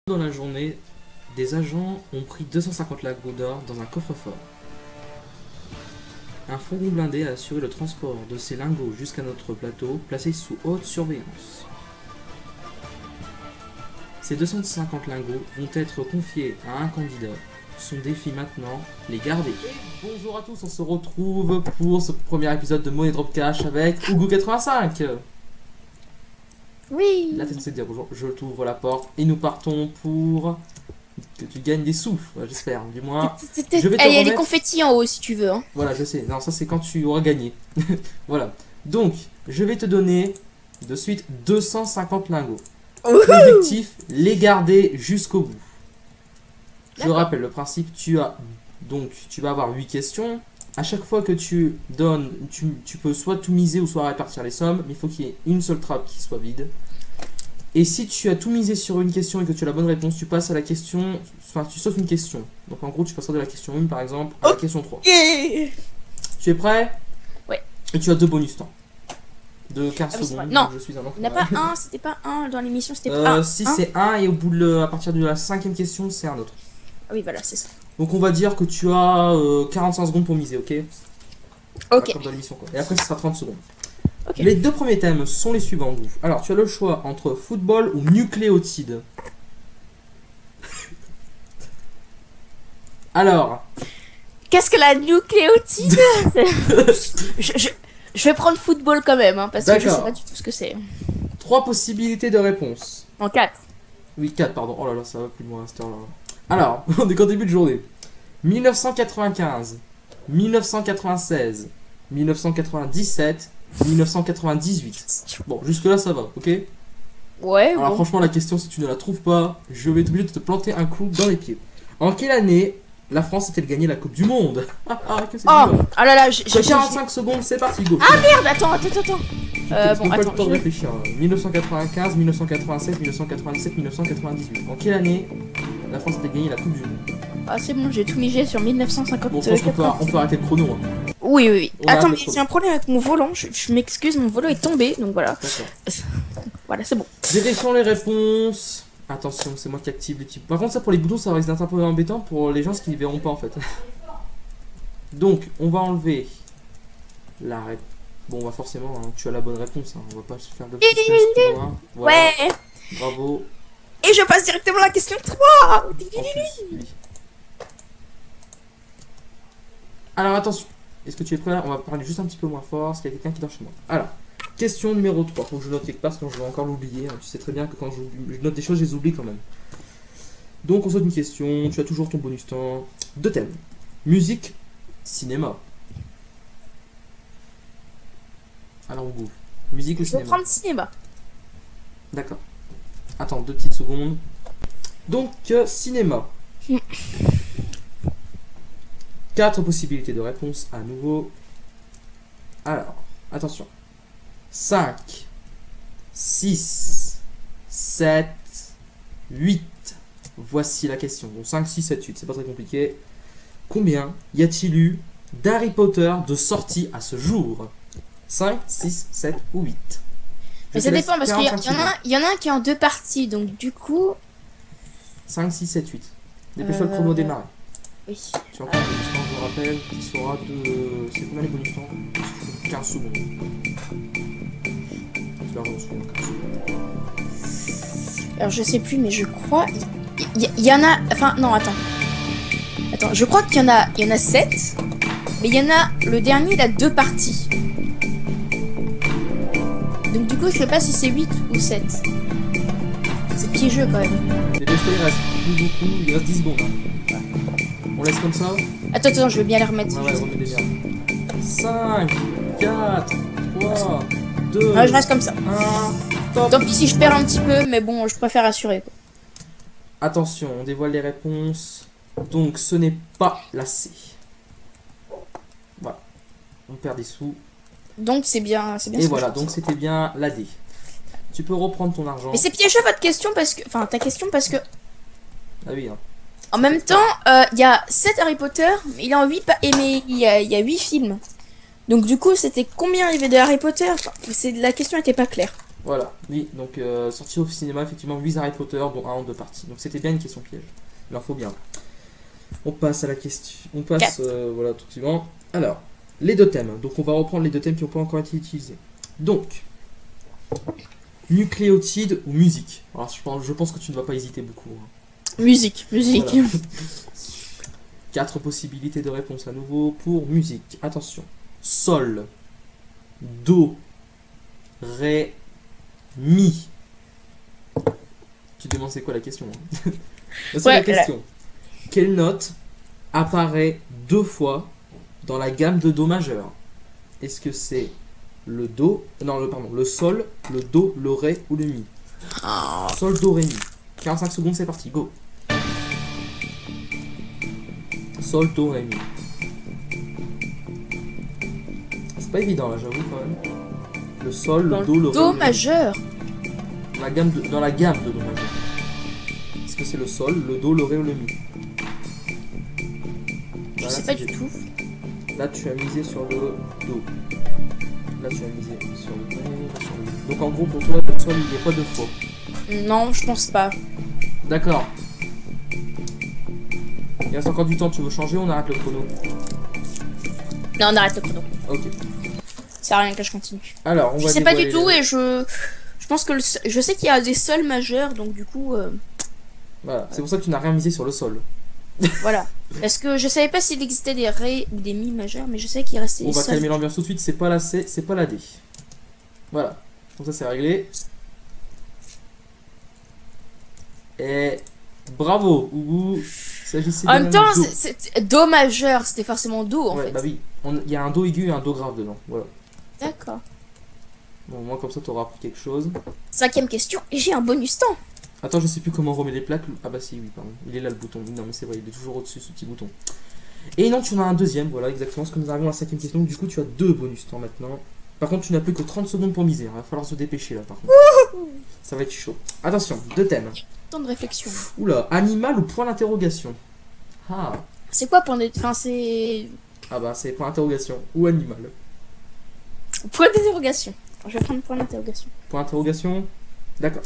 Dans la journée, des agents ont pris 250 lingots d'or dans un coffre-fort. Un fourgon blindé a assuré le transport de ces lingots jusqu'à notre plateau, placé sous haute surveillance. Ces 250 lingots vont être confiés à un candidat. Son défi maintenant, les garder. Bonjour à tous, on se retrouve pour ce premier épisode de Money Drop Cash avec Ougou85. Oui. Là, tu sais dire bonjour, je t'ouvre la porte et nous partons pour que tu gagnes des sous, j'espère, du moins. Il y a les confettis en haut si tu veux. Hein. Voilà, je sais, non, ça c'est quand tu auras gagné. Voilà, donc je vais te donner de suite 250 lingots. L'objectif, les garder jusqu'au bout. Je rappelle le principe, tu vas avoir 8 questions. À chaque fois que tu donnes, tu peux soit tout miser ou soit répartir les sommes, mais il faut qu'il y ait une seule trappe qui soit vide. Et si tu as tout misé sur une question et que tu as la bonne réponse, tu passes à la question, enfin tu sautes une question. Donc en gros tu passeras de la question 1 par exemple à la question 3. Tu es prêt? Ouais. Et tu as 2 bonus temps. De 15 secondes. Non, je suis un enfant. Il n'y en a pas un, c'était pas un dans l'émission, c'était pas un. Si c'est un et au bout de à partir de la 5e question c'est un autre. Ah oui voilà c'est ça. Donc on va dire que tu as 45 secondes pour miser, ok? Ok. Comme dans l'émission quoi. Et après ce sera 30 secondes. Okay. Les deux premiers thèmes sont les suivants. Alors tu as le choix entre football ou nucléotide. Alors. Qu'est-ce que la nucléotide? je vais prendre football quand même, hein, parce que je sais pas du tout ce que c'est. 3 possibilités de réponse. En 4. Oui, 4, pardon. Oh là là, ça va plus loin à cette heure-là. Alors, on est qu'en début de journée. 1995, 1996, 1997, 1998. Bon, jusque-là, ça va, ok? Ouais, alors, bon. Franchement, la question, si tu ne la trouves pas, je vais être obligé de te planter un clou dans les pieds. En quelle année la France a-t-elle gagné la Coupe du Monde? Ah là là, j'ai 45 secondes, c'est parti, go. Ah merde, attends. Bon, attends, je réfléchir. 1995, 1996, 1997, 1998. En quelle année la France a-t-elle gagné la Coupe du Monde? Ah c'est bon, j'ai tout migé sur 1950. Bon, je pense qu'on peut arrêter le chrono. Hein. Oui. Attends, mais j'ai un problème avec mon volant. Je m'excuse, mon volant est tombé, donc voilà. Voilà, c'est bon. Vérifions les réponses. Attention, c'est moi qui active les types. Par contre, ça pour les boutons, ça risque d'être un peu embêtant pour les gens qui ne verront pas en fait. Donc, on va enlever la réponse. Bon, bah forcément, hein, tu as la bonne réponse. Hein. On va pas se faire de plus loin. Voilà. Ouais. Bravo. Et je passe directement à la question 3. Oui. Alors, attention. Est-ce que tu es prêt là? On va parler juste un petit peu moins fort parce qu'il y a quelqu'un qui dort chez moi. Alors. Question numéro 3, faut que je note quelque part sinon je vais encore l'oublier. Tu sais très bien que quand je note des choses, je les oublie quand même. Donc on saute une question, tu as toujours ton bonus temps. 2 thèmes. Musique, cinéma. Alors Hugo, musique ou cinéma? Je vais prendre cinéma. D'accord. Attends, 2 petites secondes. Donc cinéma. 4 possibilités de réponse à nouveau. Alors, attention. 5, 6, 7, 8. Voici la question. Donc 5, 6, 7, 8. C'est pas très compliqué. Combien y a-t-il eu d'Harry Potter de sortie à ce jour? 5, 6, 7 ou 8? Mais ça dépend parce qu'il y en a un qui est en 2 parties. Donc du coup... 5, 6, 7, 8. Dépêche-toi le chrono démarrer. Oui. Tu as encore un bonus temps, je vous rappelle, qui sera de... C'est combien les bonus temps? 15 secondes. Alors je sais plus mais je crois il y en a, enfin non attends, je crois qu'il y en a 7 mais il y en a le dernier il a 2 parties donc du coup je sais pas si c'est 8 ou 7. C'est piégeux quand même. Dépêche-toi, il reste plus beaucoup, il reste 10 secondes. Hein. On laisse comme ça. Attends, je vais bien les remettre. Ouais, remets bien. 5, 4, 3, 2. Ouais, je reste comme ça. 1, top. Tant pis si je perds un petit peu, mais bon, je préfère assurer. Quoi. Attention, on dévoile les réponses. Donc, ce n'est pas la C. Voilà. On perd des sous. Donc, c'est bien. Et voilà, donc c'était bien la D. Tu peux reprendre ton argent. Mais c'est piégeux votre question parce que. Enfin, ta question parce que. Ah oui, hein. En même temps, il y a 7 Harry Potter, mais il est en 8 mais il y a 8 films. Donc du coup, c'était combien il y avait de Harry Potter? Enfin, la question était pas claire. Voilà, oui, donc sorti au cinéma, effectivement, 8 Harry Potter, dont un en 2 parties. Donc c'était bien une question piège. Il en faut bien. On passe à la question. On passe, voilà, tout suivant. Alors, les deux thèmes. Donc on va reprendre les deux thèmes qui n'ont pas encore été utilisés. Donc, nucléotide ou musique. Alors je pense que tu ne vas pas hésiter beaucoup. Hein. Musique, musique. Voilà. 4 possibilités de réponse à nouveau pour musique. Attention. Sol, do, ré, mi. Tu te demandes c'est quoi la question hein. C'est Ouais, la question. Quelle note apparaît 2 fois dans la gamme de do majeur? Est-ce que c'est le do, non pardon, le sol, le do, le ré ou le mi? Sol, do, ré, mi. 45 secondes, c'est parti, go. Sol, do, ré, mi. C'est pas évident là, j'avoue quand même. Le sol, Dans le do, le ré. do majeur. Dans la gamme de do majeur. Est-ce que c'est le sol, le do, le ré ou le mi? Je Voilà, sais pas c'est du bien. tout. Là, tu as misé sur le do. Là, tu as misé sur le ré, là, sur le mi. Donc en gros, pour toi, le sol, il n'y a pas 2 fois. Non, je pense pas. D'accord. Il reste encore du temps, tu veux changer ou on arrête le chrono? Non, on arrête le chrono. Ok. Ça sert à rien que je continue. Alors, on Je va sais pas du dévoiler tout les- et je pense que je sais qu'il y a des sols majeurs, donc du coup, Voilà, c'est pour ça que tu n'as rien misé sur le sol. voilà. Parce que je savais pas s'il existait des ré ou des mi majeurs, mais je sais qu'il restait On des va sols. calmer l'ambiance tout de suite, c'est pas la C, c'est pas la D. Voilà. Donc ça, c'est réglé. Et bravo, Ougou. Il s'agissait En même d'un temps, do. do majeur, c'était forcément do en Ouais, fait. bah oui. Il y a un do aigu et un do grave dedans. Voilà. D'accord. Bon, moi, comme ça, tu auras appris quelque chose. 5ème question, et j'ai un bonus temps. Attends, je sais plus comment on remet les plaques. Ah bah si, oui, pardon. Il est là le bouton. Non, mais c'est vrai, il est toujours au-dessus, ce petit bouton. Et non, tu en as un deuxième, voilà, exactement. Parce que nous arrivons à la 5ème question. Du coup, tu as 2 bonus temps maintenant. Par contre, tu n'as plus que 30 secondes pour miser. Il va falloir se dépêcher là, par contre. Ça va être chaud. Attention, 2 thèmes. Temps de réflexion. Oula, animal ou point d'interrogation? Ah, C'est quoi point de... Enfin, c'est... ah bah c'est point d'interrogation ou animal. Point d'interrogation. Je vais prendre point d'interrogation. Point d'interrogation. D'accord.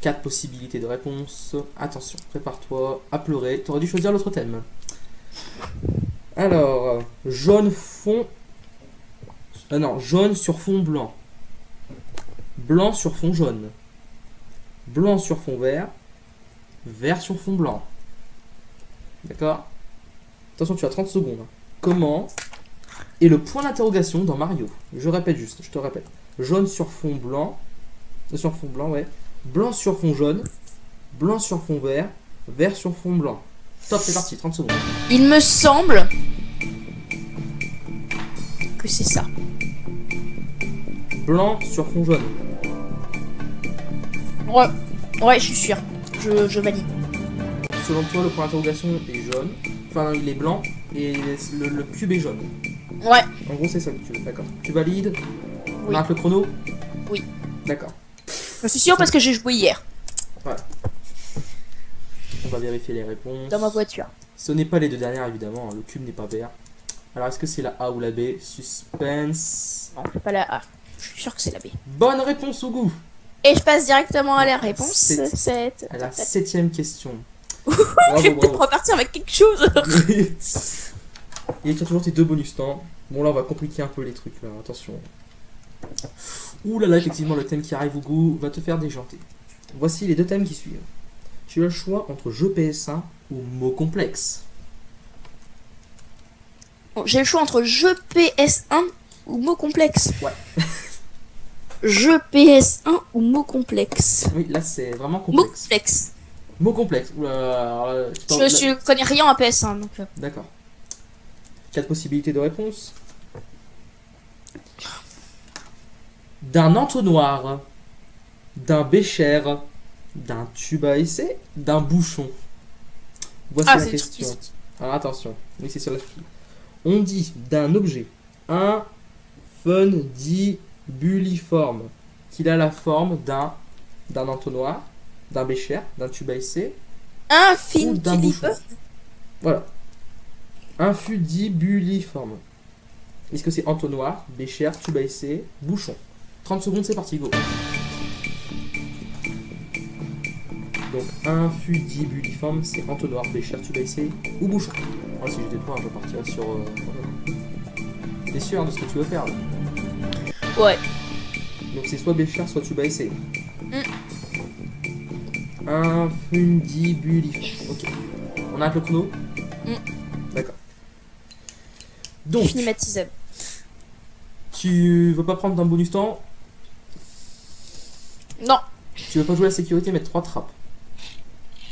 4 possibilités de réponse. Attention, prépare-toi à pleurer. T'aurais dû choisir l'autre thème. Alors, jaune fond. Ah non, jaune sur fond blanc. Blanc sur fond jaune. Blanc sur fond vert. Vert sur fond blanc. D'accord? Attention, tu as 30 secondes. Comment est le point d'interrogation dans Mario? Je répète juste, je te répète. Jaune sur fond blanc. Sur fond blanc, ouais. Blanc sur fond jaune. Blanc sur fond vert. Vert sur fond blanc. Top, c'est parti, 30 secondes. Il me semble que c'est ça. Blanc sur fond jaune. Ouais, je suis sûr. Je valide. Selon toi, le point d'interrogation est jaune. Enfin, il est blanc. Et le cube est jaune. Ouais, En gros, c'est ça que tu veux. D'accord. Tu valides? On Oui. arrête le chrono? Oui. D'accord. je suis sûr parce que j'ai joué hier On va vérifier les réponses. dans ma voiture. Ce n'est pas les 2 dernières, évidemment. Le cube n'est pas vert. Alors, est-ce que c'est la A ou la B? Suspense. Non, c'est pas la A. Je suis sûr que c'est la B. Bonne réponse au goût. Et je passe directement à la réponse C'est- 7. À la 7ème question. Je Bravo, vais peut-être bravo. repartir avec quelque chose. Et tu as toujours tes 2 bonus temps. Bon, là, on va compliquer un peu les trucs, là. Attention. Ouh là là, effectivement, le thème qui arrive au goût va te faire déjanter. Voici les 2 thèmes qui suivent. Tu as le choix entre jeu PS1 ou mots complexes. Bon, j'ai le choix entre jeu PS1 ou mot complexe. Ouais. Jeu PS1 ou mot complexe. Oui, là, c'est vraiment Mot complexe. complexe. Mots complexes. Ouh là là, alors là, tu parles- Je connais rien en PS1 donc. D'accord. 4 possibilités de réponse. D'un entonnoir, d'un bécher, d'un tube à essai, d'un bouchon. Voici Ah, la c'est question. tout. Alors attention, oui c'est sur la fille. On dit d'un objet infundibuliforme qu'il a la forme d'un entonnoir, d'un bécher, d'un tube à essai Un ou film d'un bouchon. Voilà. Infundibuliforme. Est-ce que c'est entonnoir, bécher, tube à essai, bouchon? 30 secondes, c'est parti, go. Donc, un fudibuliforme, c'est entonnoir, bécher, tube à essai ou bouchon. Ah, si j'ai des points, je partirai sur... T'es sûr de ce que tu veux faire là? Ouais. Donc, c'est soit bécher, soit tube à essai. Un fundibuliforme. Ok. On arrête le chrono. D'accord. Donc, Climatisable. tu veux pas prendre un bonus temps? Non. Tu veux pas jouer à la sécurité, mettre 3 trappes?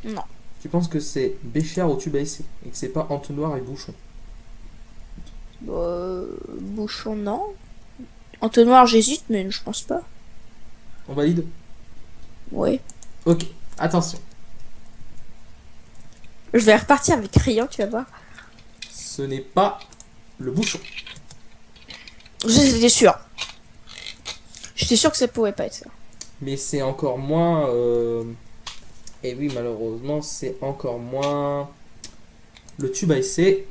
Non. Tu penses que c'est bécher au tube à essai et que c'est pas entonnoir et bouchon? Bouchon, non. Entonnoir, j'hésite, mais je pense pas. On valide? Ouais. Ok, attention. Je vais repartir avec rien, tu vas voir. Ce n'est pas le bouchon. J'étais sûr. J'étais sûr que ça pouvait pas être ça. Mais c'est encore moins... Et oui, malheureusement, c'est encore moins le tube à essai.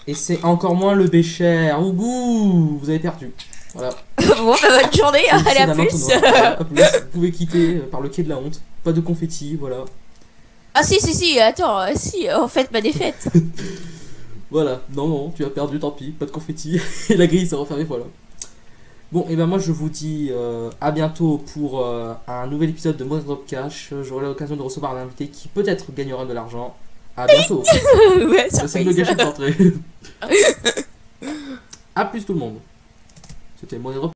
Et c'est encore moins le bécher. Ougou, vous avez perdu. Voilà. Bon, bah, bonne journée, allez, à plus. Voilà, à plus. Vous pouvez quitter par le quai de la honte. Pas de confetti, voilà. Ah si, attends, si, en fait, ma défaite. Voilà, non, tu as perdu, tant pis, pas de confetti. Et la grille s'est refermée, voilà. Bon, et ben moi je vous dis à bientôt pour un nouvel épisode de Mode Drop Cash. J'aurai l'occasion de recevoir un invité qui peut-être gagnera de l'argent. À bientôt. Ouais, C'est le gâchis de portrait. A plus tout le monde. C'était Mode Drop.